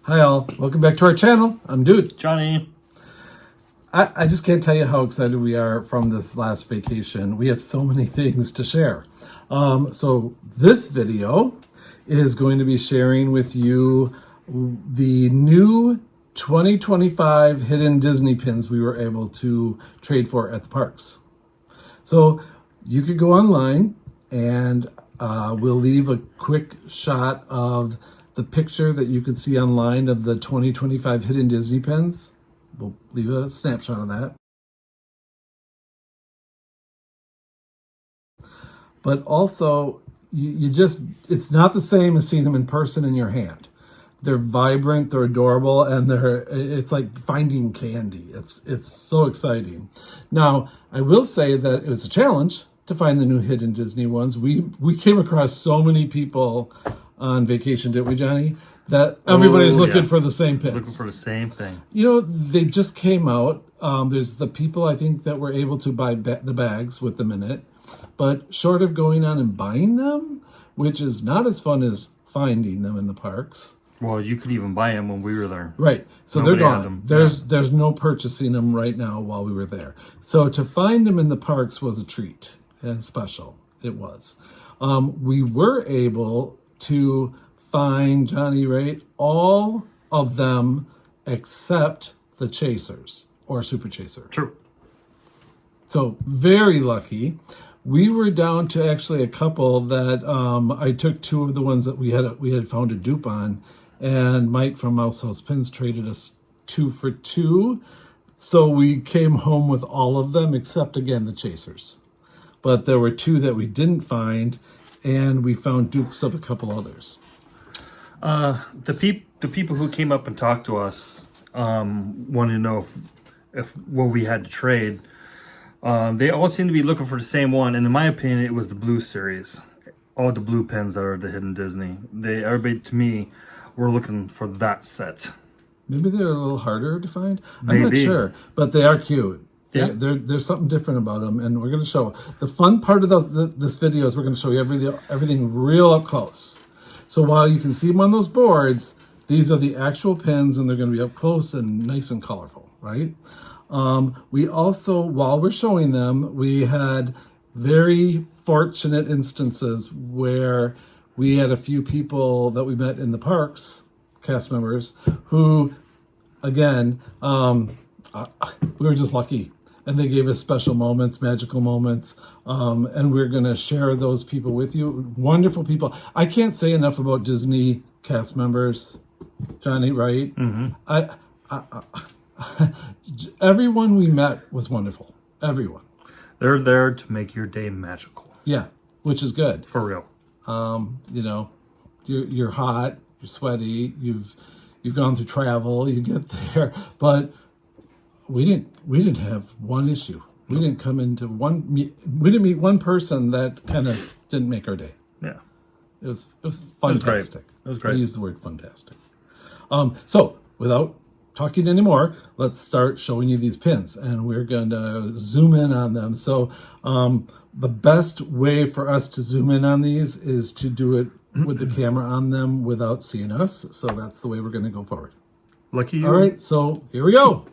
Hi all, welcome back to our channel. I'm Dude. Johnny. I just can't tell you how excited we are from this last vacation. We have so many things to share. So this video is going to be sharing with you the new 2025 hidden Disney pins we were able to trade for at the parks. So you could go online and we'll leave a quick shot of the picture that you can see online of the 2025 hidden Disney pins. We'll leave a snapshot of that. But also, it's not the same as seeing them in person in your hand. They're vibrant, they're adorable, and it's like finding candy. It's so exciting. Now, I will say that it was a challenge to find the new hidden Disney ones. We came across so many people on vacation, didn't we, Johnny? That everybody's looking for the same pins. Looking for the same thing. You know, they just came out. There's the people, I think, that were able to buy the bags with them in it. But short of going on and buying them, which is not as fun as finding them in the parks. Well, you could even buy them when we were there. Right. So Nobody they're had gone. them. There's no purchasing them right now while we were there. So to find them in the parks was a treat and special. It was. We were able to find, Johnny, right, all of them except the chasers or super chaser. True. So very lucky. We were down to actually a couple that I took two of the ones that we had found a dupe on, and Mike from Mouse House Pins traded us 2 for 2. So we came home with all of them except, again, the chasers. But there were 2 that we didn't find, and we found dupes of a couple others. The people who came up and talked to us wanted to know if what we had to trade. They all seem to be looking for the same one, and in my opinion, it was the blue series. All the blue pins that are the hidden Disney. Everybody, to me, were looking for that set. Maybe they're a little harder to find. Maybe. I'm not sure, but they are cute. Yeah. There's something different about them, and we're going to show. The fun part of this video is we're going to show you everything real up close. So while you can see them on those boards, these are the actual pins, and they're going to be up close and nice and colorful, right? We also, while we're showing them, we had very fortunate instances were a few people that we met in the parks, cast members, who, again, we were just lucky. And they gave us special moments, magical moments, and we're going to share those people with you. Wonderful people. I can't say enough about Disney cast members, Johnny, right? Mm-hmm. Everyone we met was wonderful. Everyone. They're there to make your day magical. Yeah, which is good. For real. You know, you're hot, you're sweaty, you've gone through travel, you get there, but we didn't have one issue. We didn't come into we didn't meet one person that kind of didn't make our day. Yeah. It was fantastic. It was great. I used the word fantastic. So without talking anymore, let's start showing you these pins, and we're going to zoom in on them. So the best way for us to zoom in on these is to do it with the camera on them without seeing us. So that's the way we're going to go forward. Lucky you. All right, so here we go.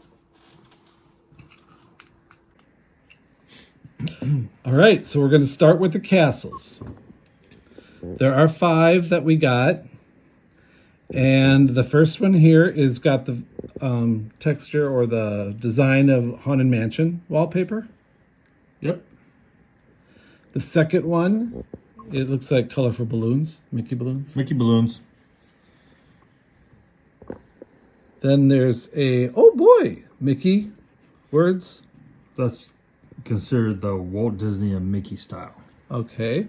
All right, so we're going to start with the castles. There are 5 that we got. And the first one here is got the texture or the design of Haunted Mansion wallpaper. Yep. The second one, it looks like colorful balloons, Mickey balloons. Mickey balloons. Then there's oh boy, Mickey words. That's considered the Walt Disney and Mickey style. Okay.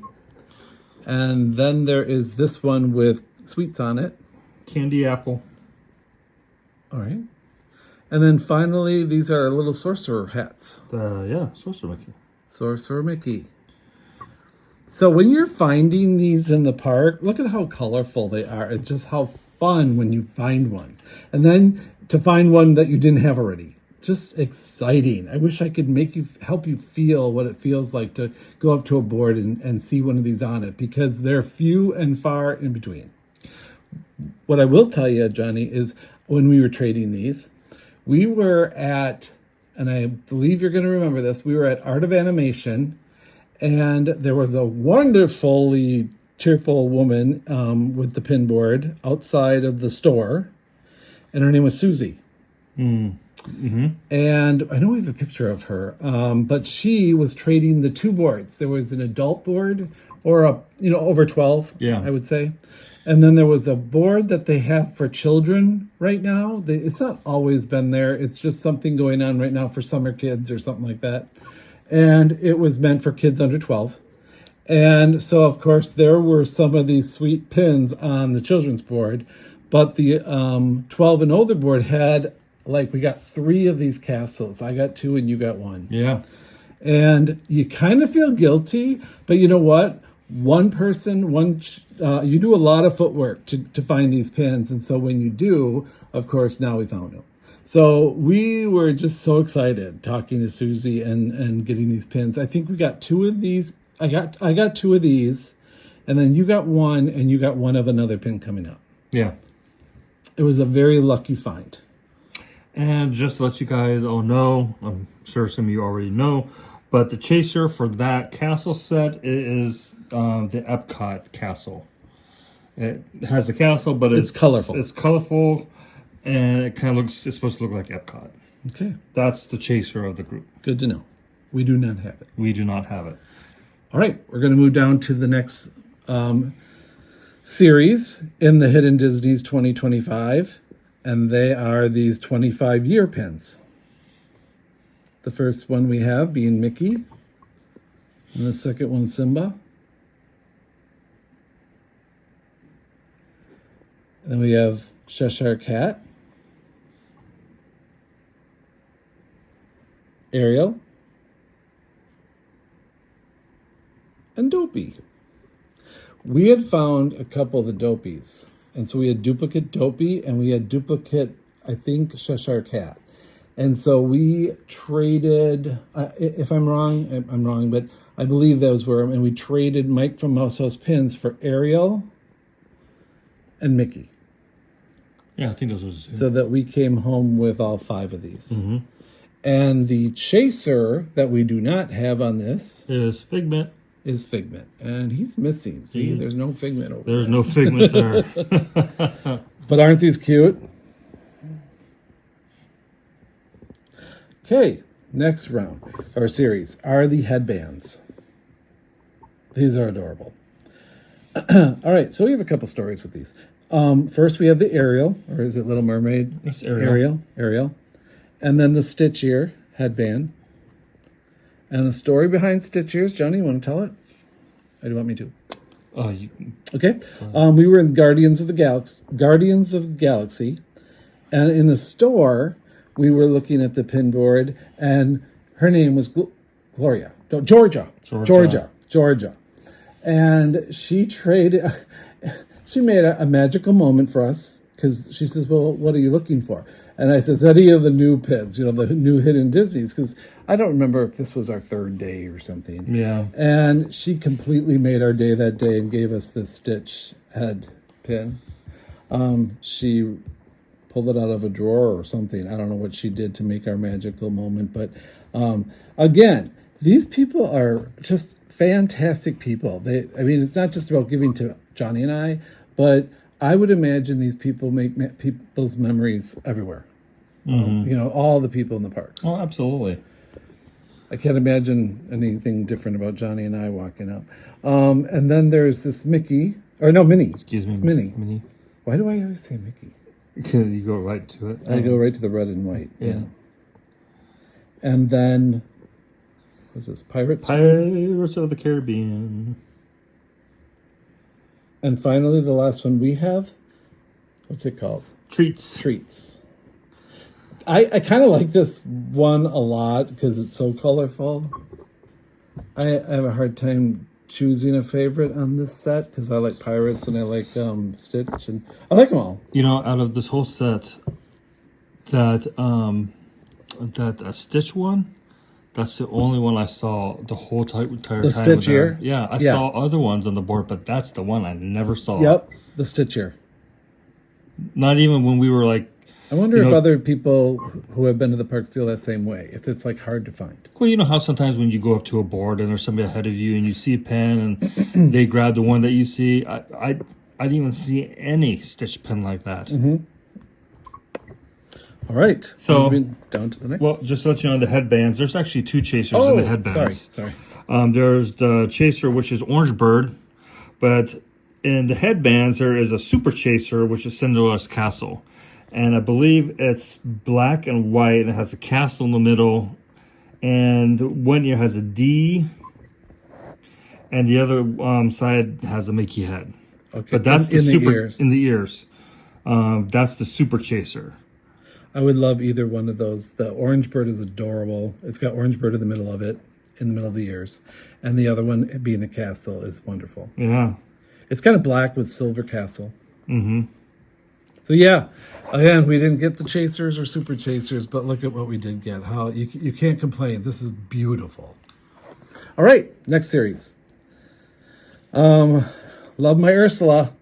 And then there is this one with sweets on it. Candy apple. All right. And then finally, these are little sorcerer hats. Yeah, Sorcerer Mickey. Sorcerer Mickey. So when you're finding these in the park, look at how colorful they are and just how fun when you find one. And then to find one that you didn't have already. Just exciting. I wish I could help you feel what it feels like to go up to a board and see one of these on it, because they're few and far in between. what I will tell you, Johnny, is when we were trading these, we were at, and I believe you're going to remember this, we were at Art of Animation, and there was a wonderfully cheerful woman with the pin board outside of the store, and her name was Susie. Mm-hmm. And I know we have a picture of her, but she was trading the two boards. There was an adult board, or a over 12, I would say. And then there was a board that they have for children right now. It's not always been there. It's just something going on right now for summer kids or something like that. And it was meant for kids under 12. And so, of course, there were some of these sweet pins on the children's board. But the 12 and older board had, we got 3 of these castles. I got 2 and you got 1. Yeah. And you kind of feel guilty, but you know what? One person, you do a lot of footwork to find these pins. And so when you do, of course, now we found them. So we were just so excited talking to Susie and getting these pins. I think we got 2 of these. I got 2 of these, and then you got 1, and you got 1 of another pin coming up. Yeah. It was a very lucky find. And just to let you guys all know, I'm sure some of you already know, but the chaser for that castle set is the Epcot castle. It has a castle, but it's colorful. It's colorful, and it kind of looks. It's supposed to look like Epcot. Okay, that's the chaser of the group. Good to know. We do not have it. We do not have it. All right, we're going to move down to the next series in the Hidden Disney's 2025, and they are these 25-year pins. The first one we have being Mickey, and the second one Simba. And then we have Cheshire Cat, Ariel, and Dopey. We had found a couple of the Dopies. And so we had duplicate Dopey and we had duplicate, I think, Cheshire Cat. And so we traded, if I'm wrong, I'm wrong, but I believe those were, and we traded Mike from Mouse House Pins for Ariel and Mickey. Yeah, I think those were the 2. So that we came home with all 5 of these. Mm-hmm. And the chaser that we do not have on this is Figment. And he's missing. See, there's no Figment over there. There's no Figment there. But aren't these cute? Okay, next round, or series, are the headbands. These are adorable. All right, so we have a couple stories with these. First, we have the Ariel, or is it Little Mermaid? It's Ariel. Ariel. And then the Stitch Ear headband. And the story behind Stitch Ears, Johnny, you want to tell it? Or do you want me to? Okay. We were in Guardians of the Galaxy. And in the store, we were looking at the pin board, and her name was Georgia. And she made a magical moment for us, because she says, well, what are you looking for? And I says, any of the new pins, the new Hidden Disneys, because I don't remember if this was our 3rd day or something. Yeah. And she completely made our day that day and gave us this Stitch head pin. She pulled it out of a drawer or something. I don't know what she did to make our magical moment. But again, these people are just fantastic people. It's not just about giving to Johnny and I, but I would imagine these people make people's memories everywhere. Mm-hmm. All the people in the parks. Oh, absolutely. I can't imagine anything different about Johnny and I walking up. And then there's this Minnie. Excuse me. It's Minnie. Why do I always say Mickey? Because you go right to it. I go right to the red and white. Yeah. And then, what's this? Pirates of the Caribbean. And finally, the last one we have, what's it called? Treats. I kind of like this one a lot because it's so colorful. I have a hard time choosing a favorite on this set because I like Pirates and I like Stitch, and I like them all. Out of this whole set, that Stitch one, that's the only one I saw the whole entire time. The Stitch Ear? Yeah, I saw other ones on the board, but that's the one I never saw. Yep, the Stitch Ear. Not even when we were like, I wonder You if know- other people who have been to the parks feel that same way. If it's like hard to find. well, you know how sometimes when you go up to a board and there's somebody ahead of you and you see a pen and they grab the one that you see. I didn't even see any stitch pen like that. All right. So- moving down to the next. Well, just to let you know, the headbands. There's actually two chasers in oh, the headbands. sorry. There's the chaser, which is Orange Bird, but in the headbands there is a super chaser, which is Cinderella's Castle, and I believe it's black and white, and it has a castle in the middle, and one ear has a D, and the other side has a Mickey head. Okay. But that's in the super ears. in the ears. That's the super chaser. I would love either one of those. The orange bird is adorable. It's got orange bird in the middle of it, in the middle of the ears. And the other one, being a castle, is wonderful. Yeah. It's kind of black with silver castle. So yeah, again, we didn't get the chasers or super chasers, but look at what we did get. How you can't complain. This is beautiful. All right, next series. Love my Ursula.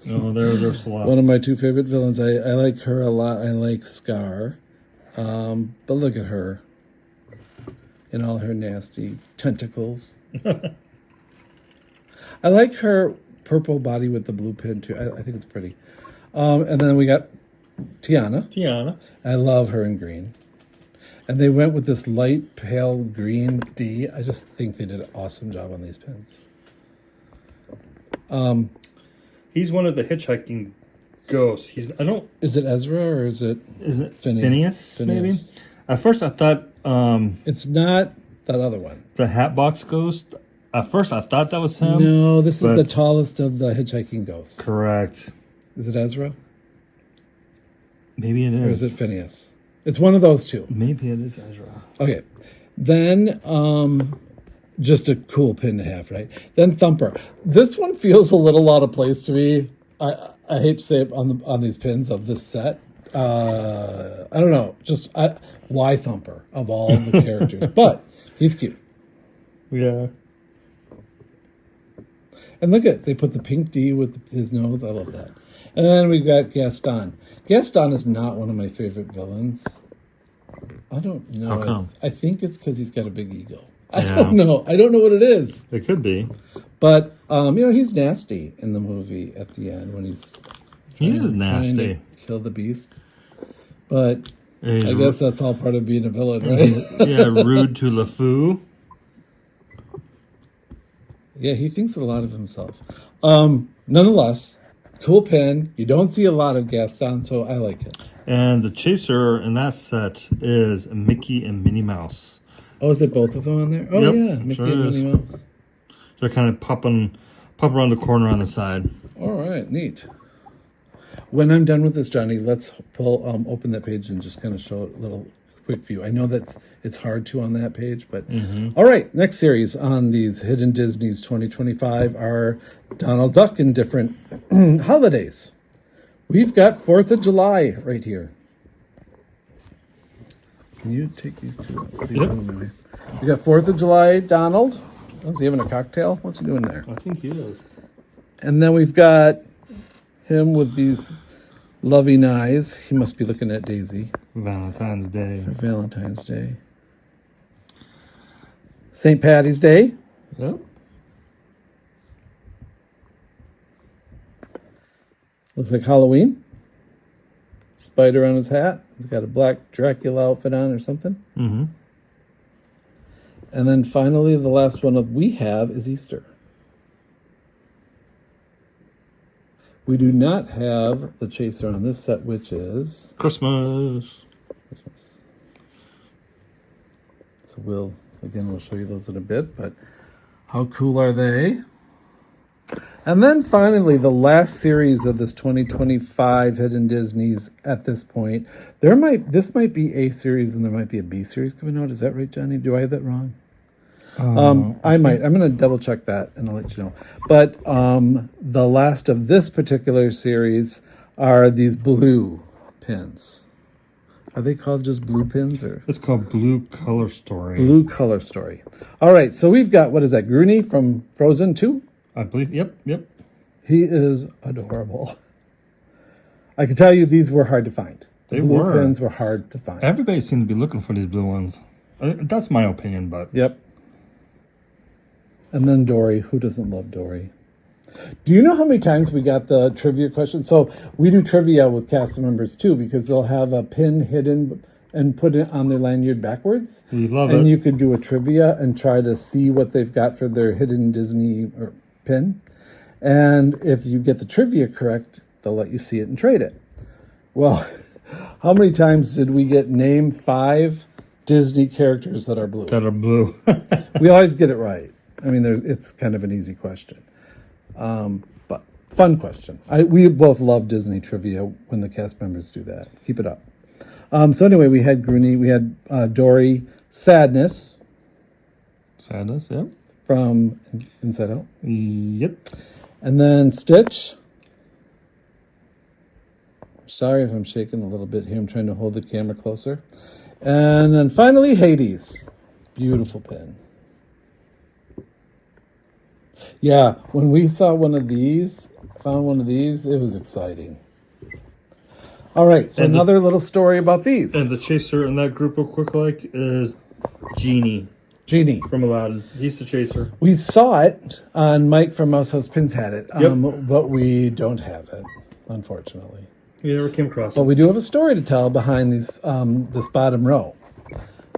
Oh, there's Ursula. One of my two favorite villains. I like her a lot. I like Scar. But look at her. In all her nasty tentacles. I like her purple body with the blue pin too. I think it's pretty. And then we got Tiana. I love her in green. And they went with this light pale green D. I just think they did an awesome job on these pins. He's one of the hitchhiking ghosts. Is it Ezra or is it Phineas, maybe? At first I thought It's not that other one. the Hatbox Ghost. At first I thought that was him. No, this is but- the tallest of the hitchhiking ghosts. Correct. Is it Ezra Maybe it is. or is it Phineas? It's one of those two. Maybe it is Ezra. Okay. Then just a cool pin to have, right? Then Thumper. This one feels a little out of place to me. I hate to say it on these pins of this set. I don't know. Why Thumper of all the characters? But he's cute. Yeah. And look at, they put the pink D with his nose. I love that. And then we've got Gaston. Gaston is not one of my favorite villains. I don't know. How come? I think it's because he's got a big ego. I Yeah. don't know. I don't know what it is. It could be. But, he's nasty in the movie at the end when he's He is trying nasty. to kill the beast. But He's I guess that's all part of being a villain, right? yeah, rude to LeFou. Yeah, he thinks a lot of himself. Nonetheless, cool pin. You don't see a lot of Gaston, so I like it. And the chaser in that set is Mickey and Minnie Mouse. Oh, is it both of them on there? Oh, Yep, yeah, Mickey sure and is. Minnie Mouse. They're kind of pop around the corner on the side. All right, neat. When I'm done with this, Johnny, let's open that page and just kind of show a little quick view. I know that it's hard to on that page, but all right. Next series on these Hidden Disneys 2025 are Donald Duck in different holidays. We've got 4th of July right here. Can you take these two out? Yep. We got 4th of July Donald. Oh, is he having a cocktail? What's he doing there? I think he is. And then we've got him with these loving eyes. He must be looking at Daisy Valentine's Day. for Valentine's Day. St. Patty's Day. Yep. Looks like Halloween. Spider on his hat. He's got a black Dracula outfit on or something. Mm-hmm. And then finally, the last one we have is Easter. We do not have the chaser on this set, which is Christmas. Christmas. So we'll show you those in a bit, but how cool are they? And then finally, the last series of this 2025 Hidden Disneys at this point. This might be A series and there might be a B series coming out. Is that right, Johnny? Do I have that wrong? I might. I'm going to double check that and I'll let you know. But the last of this particular series are these blue pins. Are they called just blue pins or It's called Blue Color Story. Blue Color Story? All right. So we've got, what is that? Grooney from Frozen 2. I believe. Yep. He is adorable. I can tell you these were hard to find. The They blue were. pins were hard to find. Everybody seemed to be looking for these blue ones. That's my opinion, but Yep. And then Dory. Who doesn't love Dory? Do you know how many times we got the trivia question? So we do trivia with cast members too, because they'll have a pin hidden and put it on their lanyard backwards. we love And it. you could do a trivia and try to see what they've got for their hidden Disney or pin. And if you get the trivia correct, they'll let you see it and trade it. Well, how many times did we get name 5 Disney characters that are blue? That are blue. We always get it right. I mean, it's kind of an easy question. But fun question. We both love Disney trivia when the cast members do that. Keep it up. So anyway, we had Grooney, we had Dory, Sadness Sadness, yep. from Inside Out, Yep. and then Stitch. Sorry if I'm shaking a little bit here. I'm trying to hold the camera closer. And then finally, Hades. Beautiful pin. Yeah, when we saw found one of these, it was exciting. All right, so And another little story about these. And the chaser in that group, real quick, is Genie Genie. from Aladdin. He's the chaser. We saw it on Mike from Mouse House Pins had it, Yep. but we don't have it, unfortunately. You never came across But him. we do have a story to tell behind these this bottom row.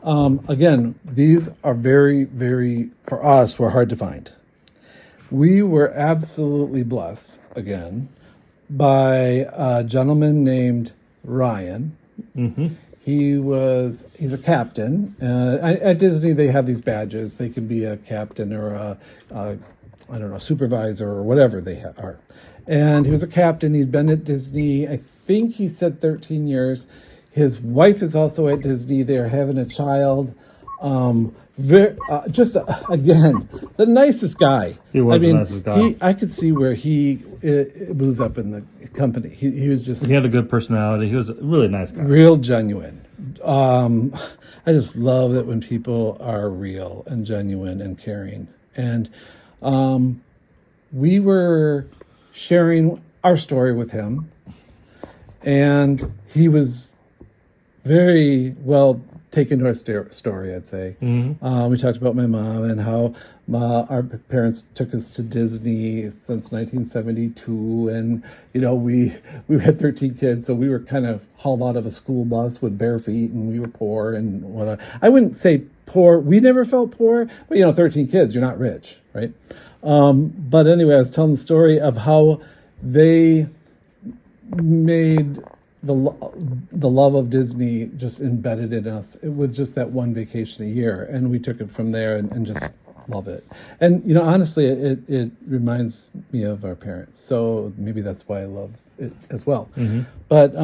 Again, these are very, very, for us, were hard to find. We were absolutely blessed, again, by a gentleman named Ryan. Mm-hmm. He's a captain. At Disney, they have these badges. They can be a captain or a supervisor or whatever they are. And he was a captain. He'd been at Disney, I think he said 13 years. His wife is also at Disney. They're having a child. Again, the nicest guy. He was the nicest guy. I could see where he moves up in the company. He was just He had a good personality. He was a really nice guy. real genuine. I just love it when people are real and genuine and caring. And we were sharing our story with him, and he was very well taken to our story, I'd say. Mm-hmm. We talked about my mom and how our parents took us to Disney since 1972, and we had 13 kids, so we were kind of hauled out of a school bus with bare feet, and we were poor and whatnot. I wouldn't say poor. We never felt poor, but 13 kids, you're not rich, right? But anyway, I was telling the story of how they made the love of Disney just embedded in us with just that one vacation a year, and we took it from there and just love it. And honestly, it reminds me of our parents, so maybe that's why I love it as well. Mm-hmm. But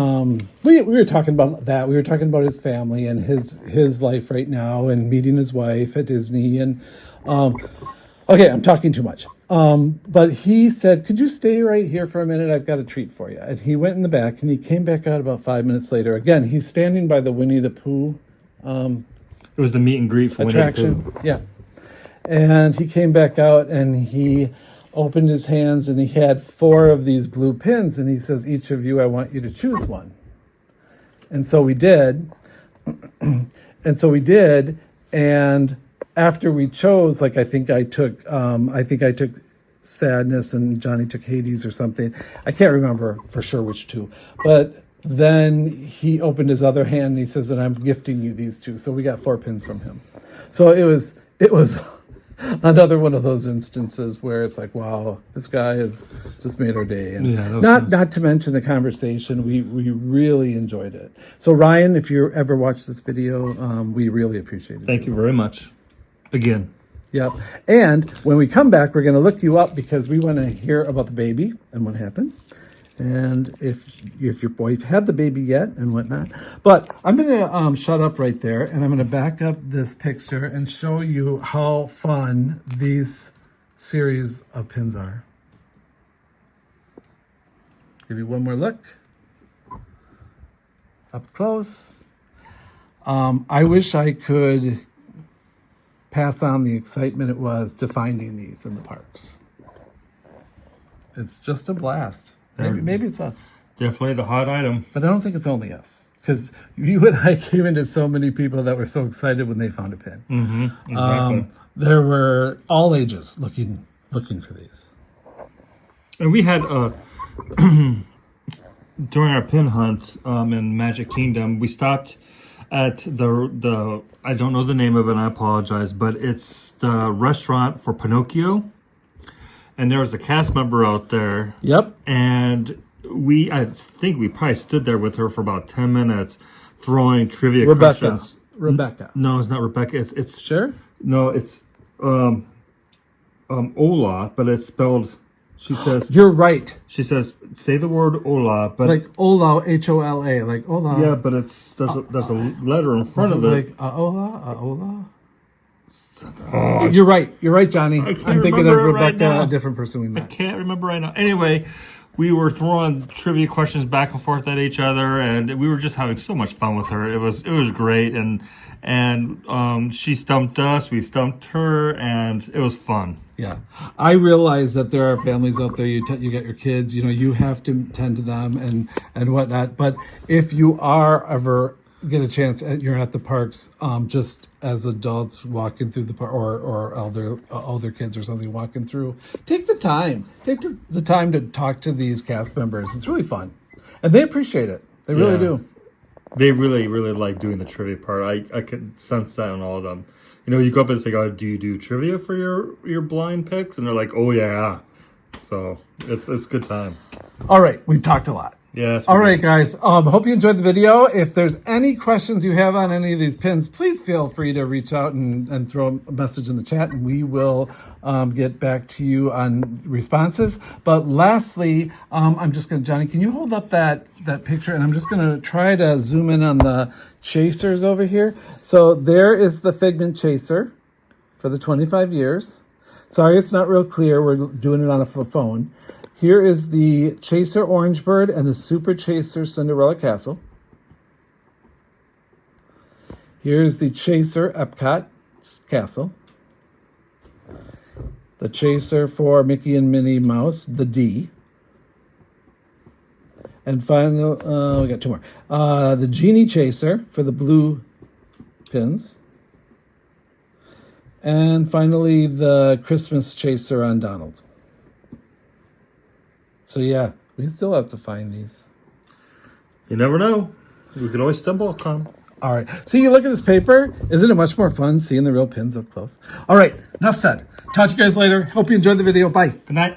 we were talking about that. We were talking about his family and his life right now, and meeting his wife at Disney. And okay, I'm talking too much. But he said, "Could you stay right here for a minute? I've got a treat for you." And he went in the back, and he came back out about 5 minutes later. Again, he's standing by the Winnie the Pooh It was the meet and greet for attraction. Winnie the Pooh. Yeah. And he came back out, and he opened his hands, and he had 4 of these blue pins, and he says, "Each of you, I want you to choose one." And so we did. And after we chose, I think I took Sadness, and Johnny took Hades or something. I can't remember for sure which two. But then he opened his other hand, and he says that I'm gifting you these 2. So we got 4 pins from him. So it was another one of those instances where it's like, wow, this guy has just made our day. And Yeah, that was not to mention the conversation, we really enjoyed it. So Ryan, if you ever watch this video, we really appreciate it. Thank you very much. Again. Yep. And when we come back, we're going to look you up because we want to hear about the baby and what happened. And if your boy had the baby yet and whatnot. But I'm going to shut up right there, and I'm going to back up this picture and show you how fun these series of pins are. Give you one more look. Up close. I wish I could pass on the excitement it was to finding these in the parks. It's just a blast. Maybe it's us. Definitely the hot item. But I don't think it's only us, because you and I came into so many people that were so excited when they found a pin. Mm-hmm. Exactly. There were all ages looking for these. And we had during our pin hunt in Magic Kingdom, we stopped at the I don't know the name of it, and I apologize, but it's the restaurant for Pinocchio. And there was a cast member out there. Yep. And I think we probably stood there with her for about 10 minutes throwing trivia Rebecca. questions. Rebecca. No, it's not Rebecca. It's Sure? no, it's Ola, but it's spelled. She says. You're right. She says, say the word Ola, but Like Ola, Hola, like Ola. yeah, but there's a letter in front of it. Like Ola. You're right, Johnny. I'm thinking of remember it right Rebecca, now. a different person we I met. can't remember right now. Anyway, we were throwing trivia questions back and forth at each other, and we were just having so much fun with her. It was great, and she stumped us, we stumped her, and it was fun. Yeah, I realize that there are families out there. You get your kids. You have to tend to them and whatnot. But if you are ever get a chance, you're at the parks, just as adults walking through the park, or older kids or something walking through, take the time to talk to these cast members. It's really fun, and they appreciate it. They really Yeah. do. They really, really like doing the trivia part. I could sense that in all of them. You go up and say, "Oh, do you do trivia for your blind picks?" And they're like, "Oh yeah." So it's a good time. All right, we've talked a lot. Yes. All right, guys. Hope you enjoyed the video. If there's any questions you have on any of these pins, please feel free to reach out and throw a message in the chat, and we will get back to you on responses. But lastly, I'm just going to, Johnny, can you hold up that picture? And I'm just going to try to zoom in on the chasers over here. So there is the Figment Chaser for the 25 years. Sorry, it's not real clear. We're doing it on a phone. Here is the Chaser Orange Bird and the Super Chaser Cinderella Castle. Here's the Chaser Epcot Castle. The Chaser for Mickey and Minnie Mouse, the D. And finally, we got two more. The Genie Chaser for the blue pins. And finally, the Christmas Chaser on Donald. So yeah, we still have to find these. You never know. We could always stumble upon them. All right. See, you look at this paper. Isn't it much more fun seeing the real pins up close? All right. Enough said. Talk to you guys later. Hope you enjoyed the video. Bye. Good night.